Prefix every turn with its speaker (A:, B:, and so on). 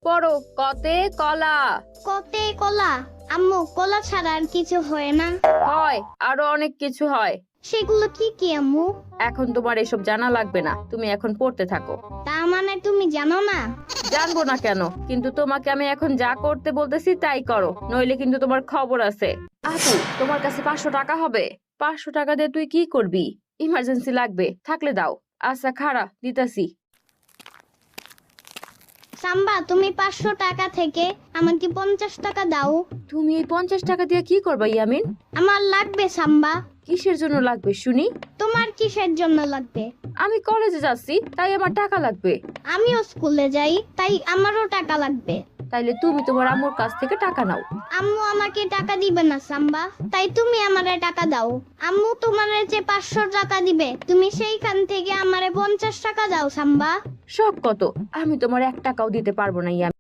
A: পড়ো কতে কলা।
B: কতে কলা? আম্মু, কলা ছাড়া আর কিছু হয় না?
A: হয়, আরো অনেক কিছু হয়।
B: সেগুলো কি কি আম্মু?
A: এখন তোমার এসব জানা লাগবে না, তুমি এখন পড়তে থাকো।
B: তা মানে তুমি জানো না?
A: জানবো না কেন, কিন্তু তোমাকে আমি এখন যা করতে বলতেছি তাই করো, নইলে কিন্তু তোমার খবর আছে। আপু, তোমার কাছে 500 টাকা হবে? 500 টাকা দিয়ে তুই কি করবি? ইমার্জেন্সি লাগবে, থাকলে দাও। আচ্ছা খাড়া, দিতাছি।
B: সাম্বা, তুমি 500 টাকা থেকে আমাকে 50 টাকা দাও।
A: তুমি এই 50 টাকা দিয়ে কি করবা ইয়ামিন?
B: আমার লাগবে সাম্বা।
A: কিসের জন্য লাগবে শুনি?
B: তোমার কিসের জন্য লাগবে?
A: আমি কলেজে যাচ্ছি, তাই আমার টাকা লাগবে।
B: আমিও স্কুলে যাই, তাই আমারও টাকা লাগবে।
A: তাইলে তুমি তোমার আম্মুর কাছ থেকে টাকা নাও।
B: আম্মু আমাকে টাকা দিবে না সাম্বা, তাই তুমি আমারে টাকা দাও। আম্মু তোমারে যে 500 টাকা দিবে, তুমি সেইখান থেকে আমারে 50 টাকা দাও সাম্বা।
A: শখ কত, আমি তোমার 1 টাকাও দিতে পারবো না ইয়ামিন।